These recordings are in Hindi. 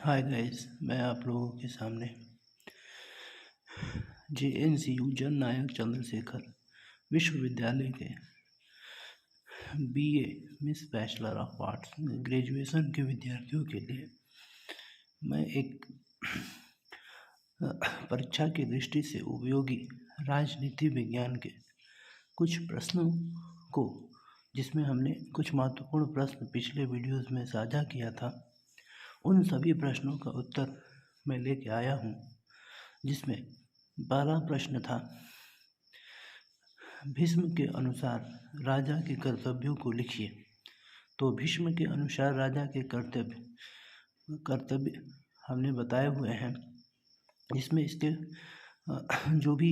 हाय गाइस, मैं आप लोगों के सामने JNCU जननायक चंद्रशेखर विश्वविद्यालय के BA miss bachelor of arts graduation के विद्यार्थियों के लिए मैं एक परीक्षा की दृष्टि से उपयोगी राजनीति विज्ञान के कुछ प्रश्नों को, जिसमें हमने कुछ महत्वपूर्ण प्रश्न पिछले वीडियोस में साझा किया था, उन सभी प्रश्नों का उत्तर मैं लेके आया हूँ। जिसमें पहला प्रश्न था, भीष्म के अनुसार राजा के कर्तव्यों को लिखिए। तो भीष्म के अनुसार राजा के कर्तव्य हमने बताए हुए हैं। इसमें इसके जो भी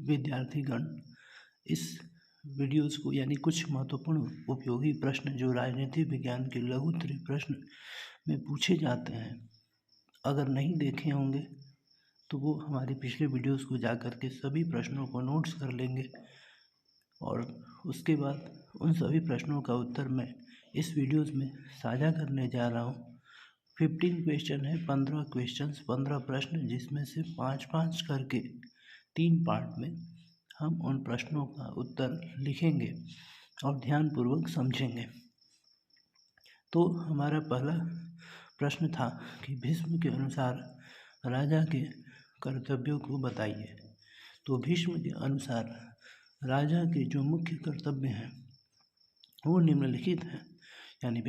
विद्यार्थीगण इस वीडियोस को, यानी कुछ महत्वपूर्ण उपयोगी प्रश्न जो राजनीति विज्ञान के लघुत्तरीय प्रश्न में पूछे जाते हैं, अगर नहीं देखे होंगे तो वो हमारे पिछले वीडियोस को जा कर के सभी प्रश्नों को नोट्स कर लेंगे और उसके बाद उन सभी प्रश्नों का उत्तर मैं इस वीडियोस में साझा करने जा रहा हूँ। 15 क्वेश्चन है, 15 क्वेश्चंस, 15 प्रश्न, जिसमें से 5-5 करके 3 पार्ट में हम उन प्रश्नों का उत्तर लिखेंगे और ध्यानपूर्वक समझेंगे। तो हमारा पहला प्रश्न था कि भीष्म के अनुसार राजा के कर्तव्यों को बताइए। तो भीष्म के अनुसार राजा के जो मुख्य कर्तव्य हैं वो निम्नलिखित हैं। यानी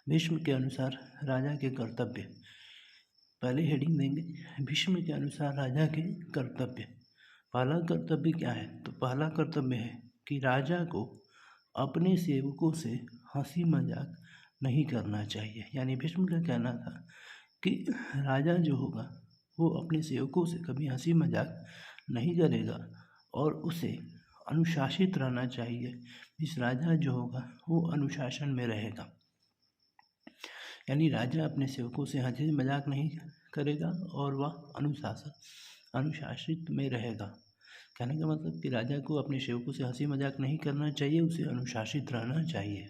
भीष्म के अनुसार राजा के कर्तव्य, पहले हेडिंग देंगे, भीष्म के अनुसार राजा के कर्तव्य। पहला कर्तव्य क्या है? तो पहला कर्तव्य है कि राजा को अपने सेवकों से हंसी मजाक नहीं करना चाहिए। यानी भीष्म का कहना था कि राजा जो होगा वो अपने सेवकों से कभी हंसी मजाक नहीं करेगा और उसे अनुशासित रहना चाहिए। इस राजा जो होगा वो अनुशासन में रहेगा। यानी राजा अपने सेवकों से हंसी मजाक नहीं करेगा और वह अनुशासित में रहेगा। कहने का मतलब कि राजा को अपने सेवकों से हंसी मजाक नहीं करना चाहिए, उसे अनुशासित रहना चाहिए।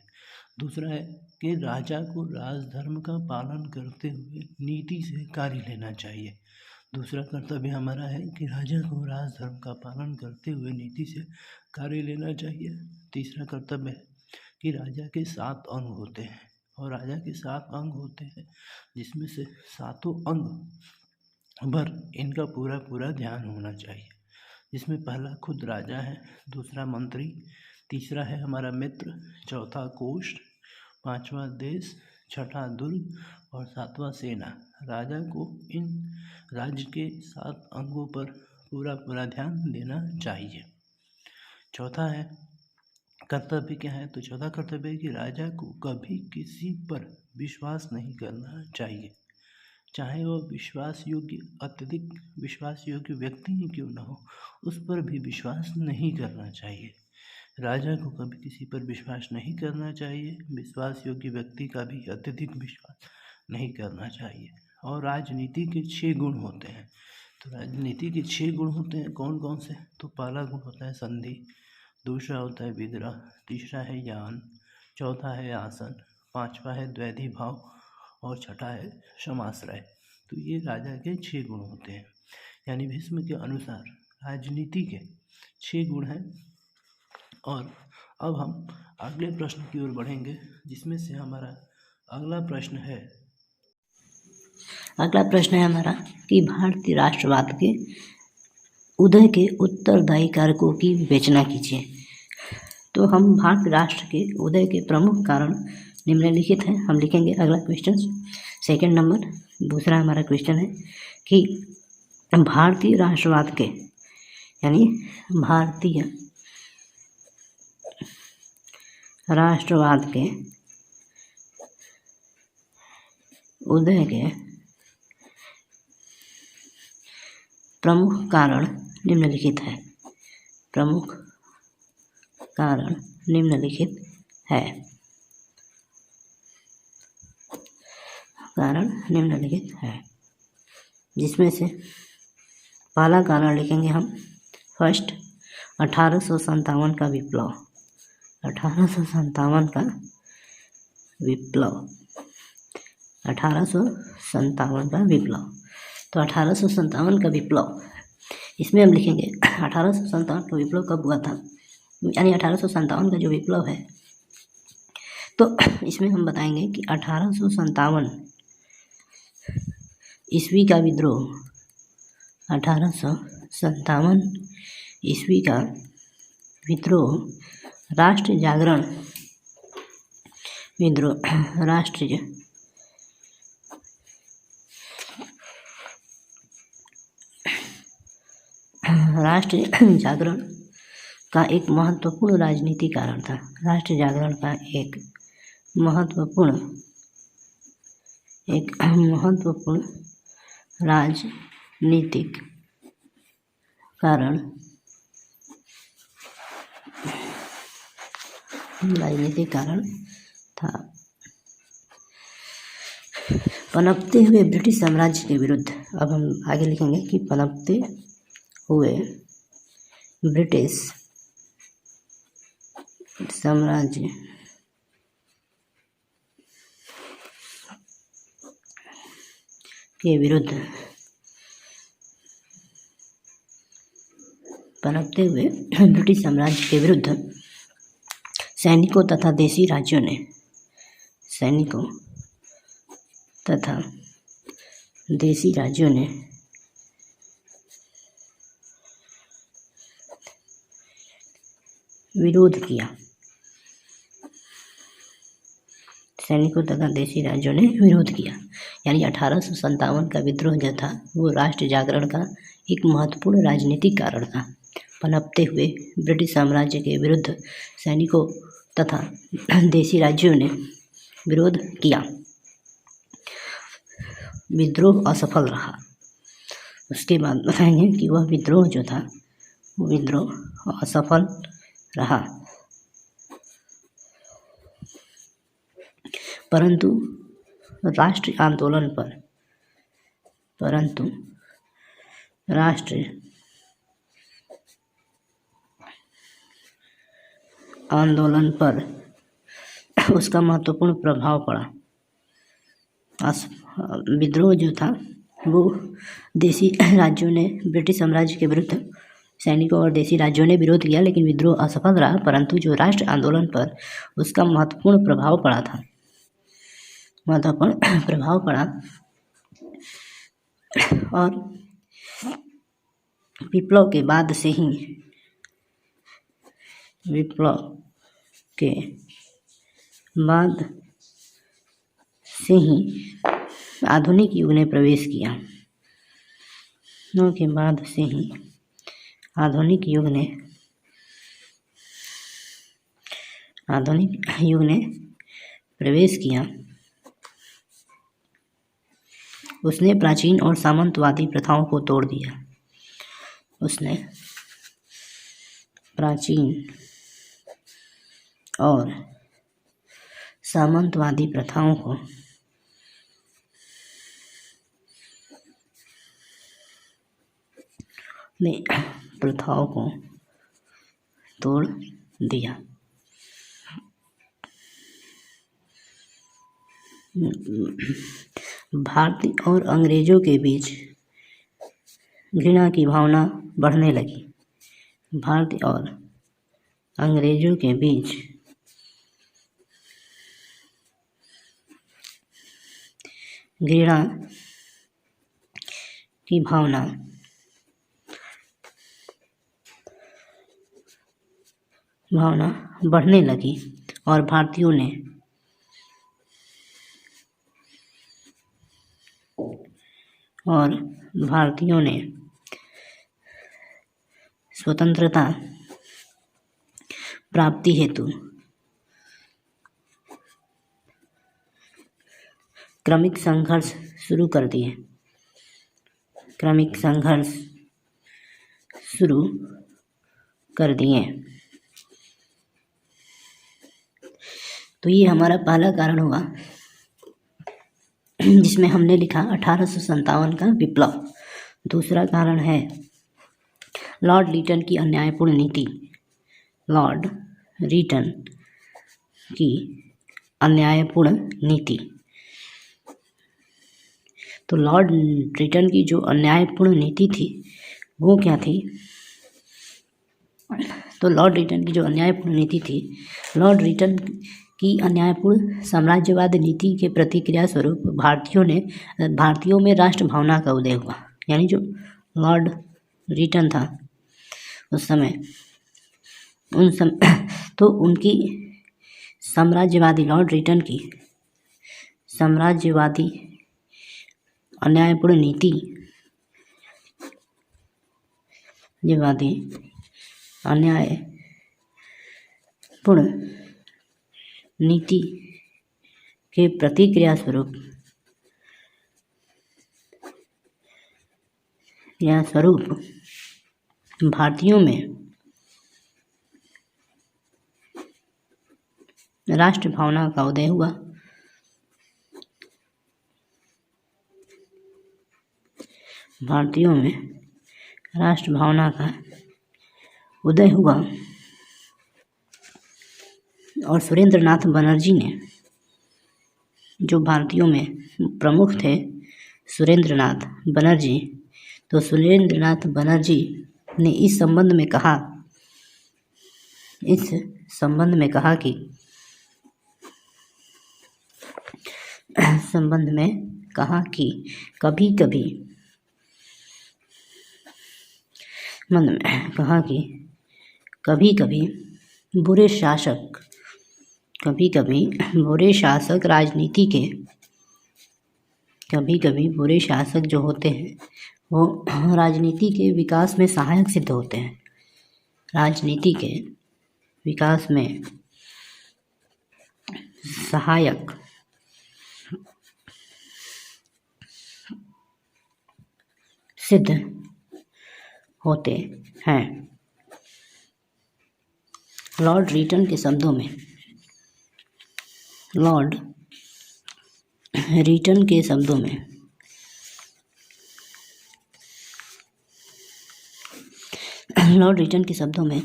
दूसरा है कि राजा को राजधर्म का पालन करते हुए नीति से कार्य लेना चाहिए। दूसरा कर्तव्य हमारा है कि राजा को राजधर्म का पालन करते हुए नीति से कार्य लेना चाहिए। तीसरा कर्तव्य है कि राजा के 7 अंग होते हैं और राजा के 7 अंग होते हैं, जिसमें से 7 अंग भर इनका पूरा ध्यान होना चाहिए। जिसमें पहला खुद राजा है, दूसरा मंत्री, तीसरा है हमारा मित्र, चौथा कोष, 5वां देश, 6ठा दुर्ग और 7वां सेना। राजा को इन राज्य के 7 अंगों पर पूरा ध्यान देना चाहिए। चौथा है कर्तव्य क्या है? तो चौथा कर्तव्य है कि राजा को कभी किसी पर विश्वास नहीं करना चाहिए, चाहे वह अत्यधिक विश्वास योग्य व्यक्ति ही क्यों न हो, उस पर भी विश्वास नहीं करना चाहिए। राजा को कभी किसी पर विश्वास नहीं करना चाहिए, विश्वास योग्य व्यक्ति का भी अत्यधिक विश्वास नहीं करना चाहिए। और राजनीति के 6 गुण होते हैं। तो राजनीति के 6 गुण होते हैं, कौन कौन से? तो पहला गुण होता है संधि, दूसरा होता है विग्रह, तीसरा है यान, चौथा है आसन, 5वां है द्वैधी भाव और 6ठा है समाश्रय। तो ये राजा के 6 गुण होते हैं। यानी भीष्म के अनुसार राजनीति के 6 गुण हैं। और अब हम अगले प्रश्न की ओर बढ़ेंगे, जिसमें से हमारा अगला प्रश्न है हमारा कि भारतीय राष्ट्रवाद के उदय के उत्तरदायी कारकों की विवेचना कीजिए। तो हम भारतीय राष्ट्र के उदय के प्रमुख कारण निम्नलिखित हैं, हम लिखेंगे अगला क्वेश्चन। सेकंड नंबर, दूसरा हमारा क्वेश्चन है कि भारतीय राष्ट्रवाद के, यानी भारतीय राष्ट्रवाद के उदय के प्रमुख कारण निम्नलिखित है। प्रमुख कारण निम्नलिखित है। जिसमें से पहला कारण लिखेंगे हम फर्स्ट, 1857 का विप्लव। 1857 का विप्लव 1857 का विप्लव। तो 1857 का विप्लव, इसमें हम लिखेंगे 1857 का विप्लव कब हुआ था, यानी 1857 का जो विप्लव है, तो इसमें हम बताएंगे कि 1857 ईस्वी का विद्रोह, 1857 ईस्वी का विद्रोह राष्ट्रीय जागरण विद्रोह, राष्ट्रीय जागरण का एक महत्वपूर्ण राजनीतिक कारण था। राष्ट्रीय जागरण का एक महत्वपूर्ण राजनीतिक कारण था। पनपते हुए ब्रिटिश साम्राज्य के विरुद्ध, अब हम आगे लिखेंगे कि पनपते हुए ब्रिटिश साम्राज्य के विरुद्ध, पनपते हुए ब्रिटिश साम्राज्य के विरुद्ध सैनिकों तथा देशी राज्यों ने विरोध किया। यानी 1857 का विद्रोह जो था वो राष्ट्रीय जागरण का एक महत्वपूर्ण राजनीतिक कारण था। पनपते हुए ब्रिटिश साम्राज्य के विरुद्ध सैनिकों तथा देशी राज्यों ने विरोध किया। विद्रोह असफल रहा। उसके बाद बताएंगे कि वह विद्रोह जो था वो विद्रोह असफल रहा, परंतु राष्ट्रीय आंदोलन पर उसका महत्वपूर्ण प्रभाव पड़ा। विद्रोह जो था वो देशी राज्यों ने ब्रिटिश साम्राज्य के विरुद्ध सैनिकों और देशी राज्यों ने विरोध किया, लेकिन विद्रोह असफल रहा, परंतु जो राष्ट्रीय आंदोलन पर उसका महत्वपूर्ण प्रभाव पड़ा और विप्लव के बाद से ही आधुनिक युग ने प्रवेश किया। आधुनिक युग ने प्रवेश किया। उसने प्राचीन और सामंतवादी प्रथाओं को तोड़ दिया। प्रथाओं को तोड़ दिया। भारतीय और अंग्रेजों के बीच घृणा की भावना बढ़ने लगी। भारतीय और अंग्रेजों के बीच घृणा की भावना बढ़ने लगी और भारतीयों ने स्वतंत्रता प्राप्ति हेतु क्रमिक संघर्ष शुरू कर दिए। तो ये हमारा पहला कारण हुआ जिसमें हमने लिखा 1857 का विप्लव। दूसरा कारण है लॉर्ड लीटन की अन्यायपूर्ण नीति। लॉर्ड लीटन की अन्यायपूर्ण नीति। तो लॉर्ड रिटन की जो अन्यायपूर्ण नीति थी वो क्या थी? तो लॉर्ड रिटन की जो अन्यायपूर्ण नीति थी, लॉर्ड रिटन की अन्यायपूर्ण साम्राज्यवाद नीति के प्रतिक्रिया स्वरूप भारतीयों में राष्ट्र भावना का उदय हुआ। यानी जो लॉर्ड रिटन था उस समय तो उनकी लॉर्ड रिटन की साम्राज्यवादी अन्यायपूर्ण नीति के प्रतिक्रिया स्वरूप भारतीयों में राष्ट्र भावना का उदय हुआ। भारतीयों में राष्ट्र भावना का उदय हुआ और सुरेंद्रनाथ बनर्जी ने, जो भारतीयों में प्रमुख थे सुरेंद्रनाथ बनर्जी, तो सुरेंद्रनाथ बनर्जी ने इस संबंध में कहा कि कभी कभी बुरे शासक जो होते हैं वो राजनीति के विकास में सहायक सिद्ध होते हैं। राजनीति के विकास में सहायक सिद्ध होते हैं। लॉर्ड रिटन के शब्दों में लॉर्ड रिटन के शब्दों में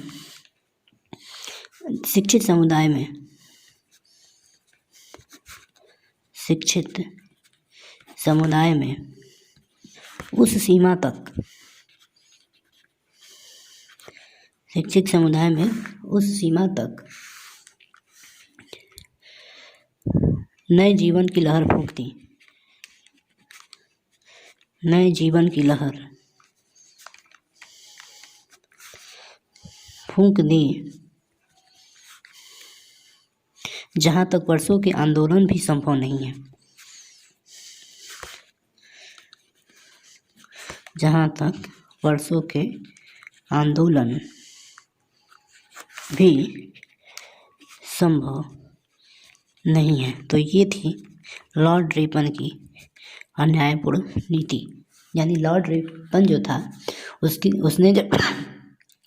शिक्षित समुदाय में उस सीमा तक नए जीवन की लहर फूंक दी, जहाँ तक वर्षों के आंदोलन भी संभव नहीं है। जहाँ तक वर्षों के आंदोलन भी संभव नहीं है। तो ये थी लॉर्ड रिपन की अन्यायपूर्ण नीति। यानी लॉर्ड रिपन जो था उसने जब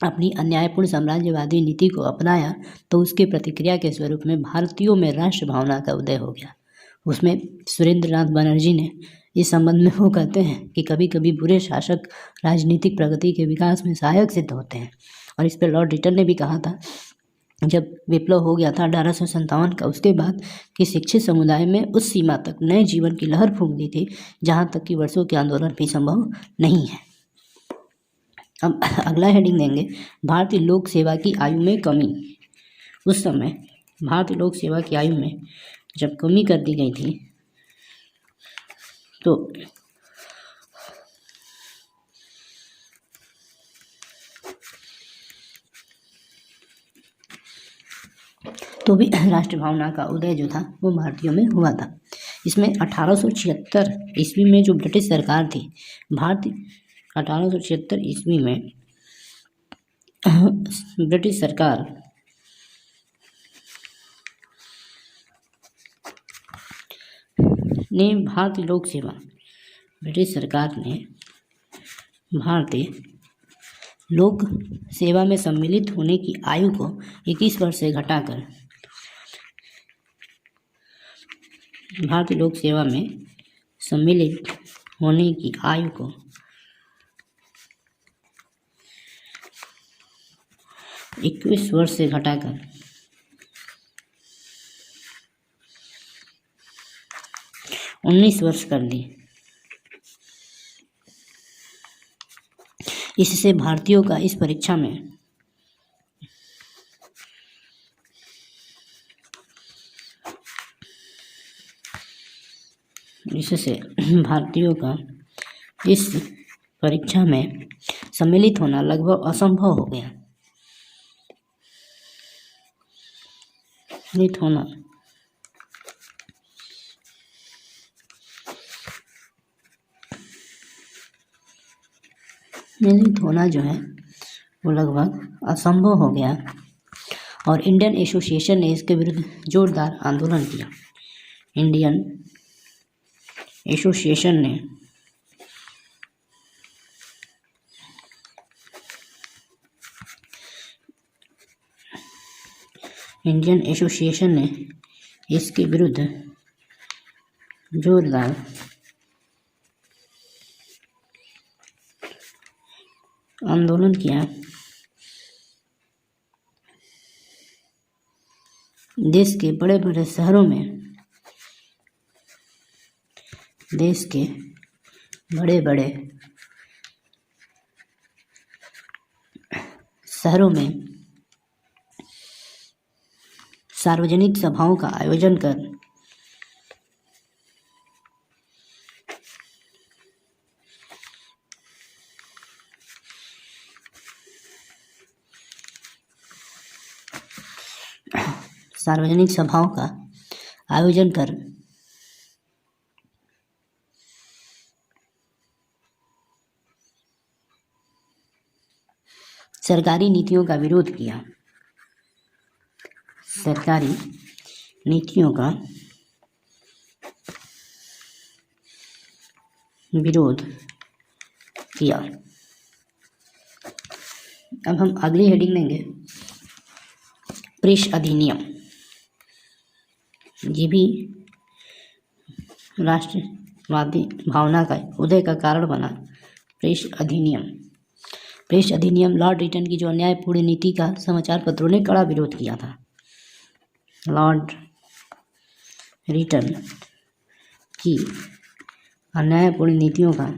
अपनी अन्यायपूर्ण साम्राज्यवादी नीति को अपनाया तो उसके प्रतिक्रिया के स्वरूप में भारतीयों में राष्ट्र भावना का उदय हो गया। उसमें सुरेंद्रनाथ बनर्जी ने इस संबंध में वो कहते हैं कि कभी कभी बुरे शासक राजनीतिक प्रगति के विकास में सहायक सिद्ध होते हैं। और इस पर लॉर्ड रिटन ने भी कहा था, जब विप्लव हो गया था 1857 का, उसके बाद कि शिक्षित समुदाय में उस सीमा तक नए जीवन की लहर फूंक दी थी जहाँ तक कि वर्षों के आंदोलन भी संभव नहीं है। अब अगला हेडिंग देंगे, भारतीय लोक सेवा की आयु में कमी। उस समय भारतीय लोक सेवा की आयु में जब कमी कर दी गई थी तो भी राष्ट्र भावना का उदय जो था वो भारतीयों में हुआ था। इसमें 1876 ईस्वी में जो ब्रिटिश सरकार थी, 1876 ईस्वी में ब्रिटिश सरकार ने भारतीय लोक सेवा में सम्मिलित होने की आयु को 21 वर्ष से घटाकर भारतीय लोक सेवा में सम्मिलित होने की आयु को 21 वर्ष से घटाकर 19 वर्ष कर दी। इससे भारतीयों का इस परीक्षा में सम्मिलित होना लगभग असंभव हो गया। सम्मिलित होना जो है वो लगभग असंभव हो गया और इंडियन एसोसिएशन ने इसके विरुद्ध जोरदार आंदोलन किया। इंडियन एसोसिएशन ने इसके विरुद्ध जोरदार आंदोलन किया। देश के बड़े बड़े शहरों में सार्वजनिक सभाओं का आयोजन कर सरकारी नीतियों का विरोध किया। अब हम अगली हेडिंग लेंगे, प्रेस अधिनियम। ये भी राष्ट्रवादी भावना का उदय का कारण बना। प्रेस अधिनियम लॉर्ड रिटन की जो अन्यायपूर्ण नीति का समाचार पत्रों ने कड़ा विरोध किया था। लॉर्ड रिटन की अन्यायपूर्ण नीतियों का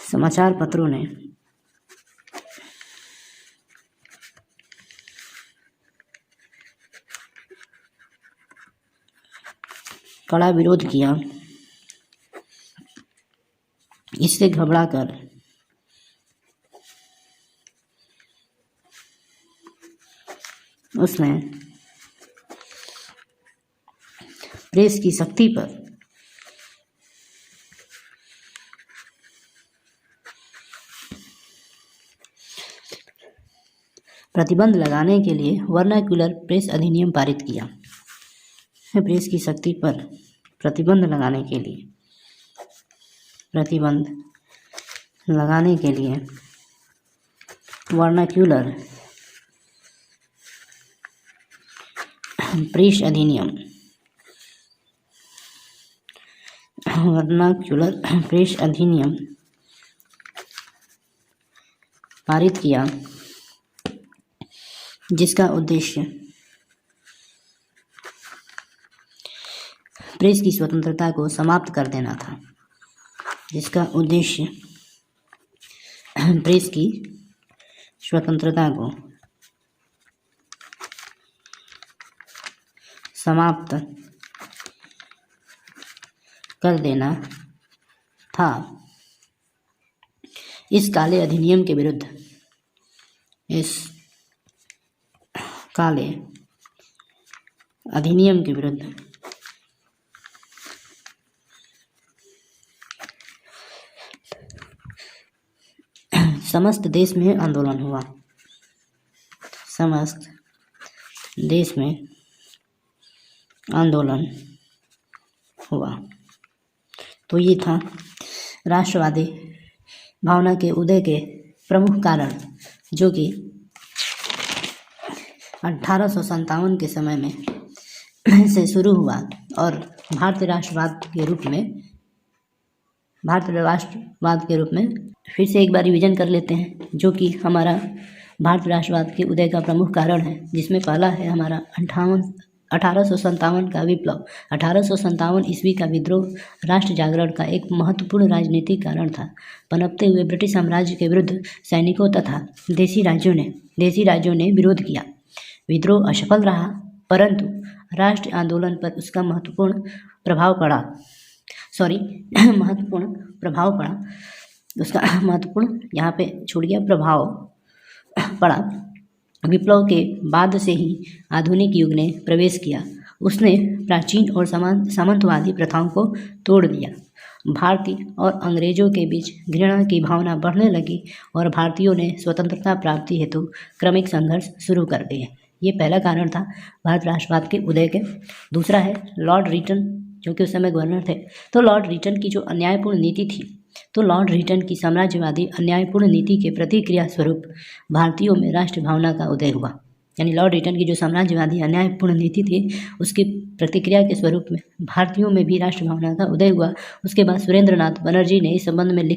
समाचार पत्रों ने कड़ा विरोध किया। इससे घबराकर उसने प्रेस की शक्ति पर प्रतिबंध लगाने के लिए वर्नाक्युलर प्रेस अधिनियम पारित किया। प्रेस की शक्ति पर प्रतिबंध लगाने के लिए वर्नाक्युलर प्रेस अधिनियम पारित किया, जिसका उद्देश्य प्रेस की स्वतंत्रता को समाप्त कर देना था। इस काले अधिनियम के विरुद्ध समस्त देश में आंदोलन हुआ। तो ये था राष्ट्रवादी भावना के उदय के प्रमुख कारण, जो कि 1857 के समय में से शुरू हुआ और भारतीय राष्ट्रवाद के रूप में फिर से एक बार रिवीजन कर लेते हैं, जो कि हमारा भारतीय राष्ट्रवाद के उदय का प्रमुख कारण है, जिसमें पहला है हमारा 1857 का विप्लव। 1857 ईस्वी का विद्रोह राष्ट्र जागरण का एक महत्वपूर्ण राजनीतिक कारण था। पनपते हुए ब्रिटिश साम्राज्य के विरुद्ध सैनिकों तथा देशी राज्यों ने विरोध किया। विद्रोह असफल रहा, परंतु राष्ट्रीय आंदोलन पर उसका महत्वपूर्ण प्रभाव पड़ा। उसका महत्वपूर्ण यहाँ पे छूट गया, प्रभाव पड़ा। विप्लव के बाद से ही आधुनिक युग ने प्रवेश किया। उसने प्राचीन और सामंतवादी प्रथाओं को तोड़ दिया। भारतीय और अंग्रेजों के बीच घृणा की भावना बढ़ने लगी और भारतीयों ने स्वतंत्रता प्राप्ति हेतु क्रमिक संघर्ष शुरू कर दिए। ये पहला कारण था भारत राष्ट्रवाद के उदय के। दूसरा है लॉर्ड रिटन, जो कि उस समय गवर्नर थे। तो लॉर्ड रिटन की जो अन्यायपूर्ण नीति थी, तो लॉर्ड रिटन की साम्राज्यवादी अन्यायपूर्ण नीति के प्रतिक्रिया स्वरूप भारतीयों में राष्ट्रीय भावना का उदय हुआ। यानी लॉर्ड रिटन की जो साम्राज्यवादी अन्यायपूर्ण नीति थी, उसकी प्रतिक्रिया के स्वरूप में भारतीयों में भी राष्ट्रीय भावना का उदय हुआ। उसके बाद सुरेंद्रनाथ बनर्जी ने इस संबंध में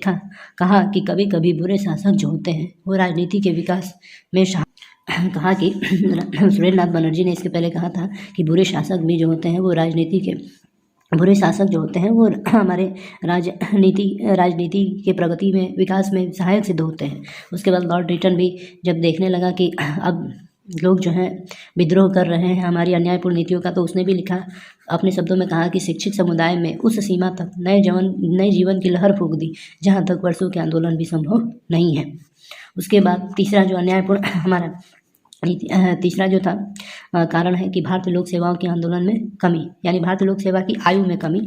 कहा कि कभी कभी बुरे शासक जो होते हैं वो राजनीति के विकास में सुरेंद्रनाथ बनर्जी ने इसके पहले कहा था कि बुरे शासक भी जो होते हैं वो हमारे राजनीति के प्रगति में, विकास में सहायक सिद्ध होते हैं। उसके बाद लॉर्ड रिटन भी जब देखने लगा कि अब लोग जो हैं विद्रोह कर रहे हैं हमारी अन्यायपूर्ण नीतियों का, तो उसने भी लिखा, अपने शब्दों में कहा कि शिक्षित समुदाय में उस सीमा तक नए जीवन की लहर फूंक दी जहाँ तक वर्षों के आंदोलन भी संभव नहीं है। उसके बाद तीसरा जो था कारण है कि भारतीय लोक सेवाओं के आंदोलन में कमी, यानी भारतीय लोक सेवा की आयु में कमी।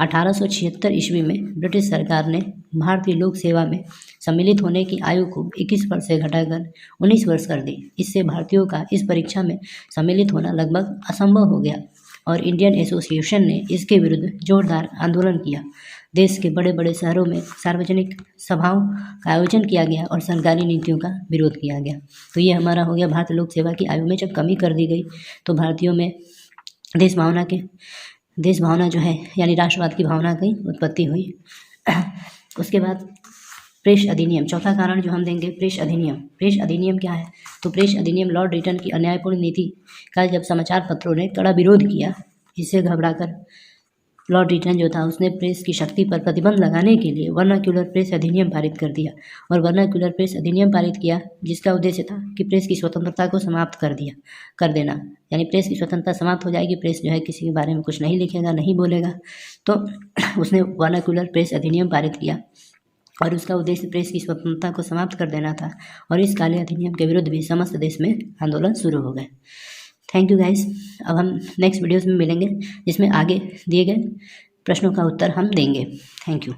1876 ईस्वी में ब्रिटिश सरकार ने भारतीय लोक सेवा में सम्मिलित होने की आयु को 21 वर्ष से घटाकर 19 वर्ष कर दी। इससे भारतीयों का इस परीक्षा में सम्मिलित होना लगभग असंभव हो गया और इंडियन एसोसिएशन ने इसके विरुद्ध जोरदार आंदोलन किया। देश के बड़े बड़े शहरों में सार्वजनिक सभाओं का आयोजन किया गया और सरकारी नीतियों का विरोध किया गया। तो ये हमारा हो गया भारतीय लोक सेवा की आयु में जब कमी कर दी गई तो भारतीयों में देश भावना जो है यानी राष्ट्रवाद की भावना की उत्पत्ति हुई। उसके बाद प्रेस अधिनियम, चौथा कारण जो हम देंगे प्रेस अधिनियम क्या है? तो प्रेस अधिनियम लॉर्ड रिटन की अन्यायपूर्ण नीति का जब समाचार पत्रों ने कड़ा विरोध किया, इससे घबराकर लॉर्ड रिटन जो था उसने प्रेस की शक्ति पर प्रतिबंध लगाने के लिए वर्नाक्युलर प्रेस अधिनियम पारित कर दिया और वर्नाक्युलर प्रेस अधिनियम पारित किया जिसका उद्देश्य था कि प्रेस की स्वतंत्रता को समाप्त कर देना। यानी प्रेस की स्वतंत्रता समाप्त हो जाएगी, प्रेस जो है किसी के बारे में कुछ नहीं लिखेगा, नहीं बोलेगा। तो उसने वर्नाक्युलर प्रेस अधिनियम पारित किया और उसका उद्देश्य प्रेस की स्वतंत्रता को समाप्त कर देना था और इस काले अधिनियम के विरुद्ध भी समस्त देश में आंदोलन शुरू हो गए। Thank you guys. अब हम नेक्स्ट वीडियोस में मिलेंगे जिसमें आगे दिए गए प्रश्नों का उत्तर हम देंगे। Thank you.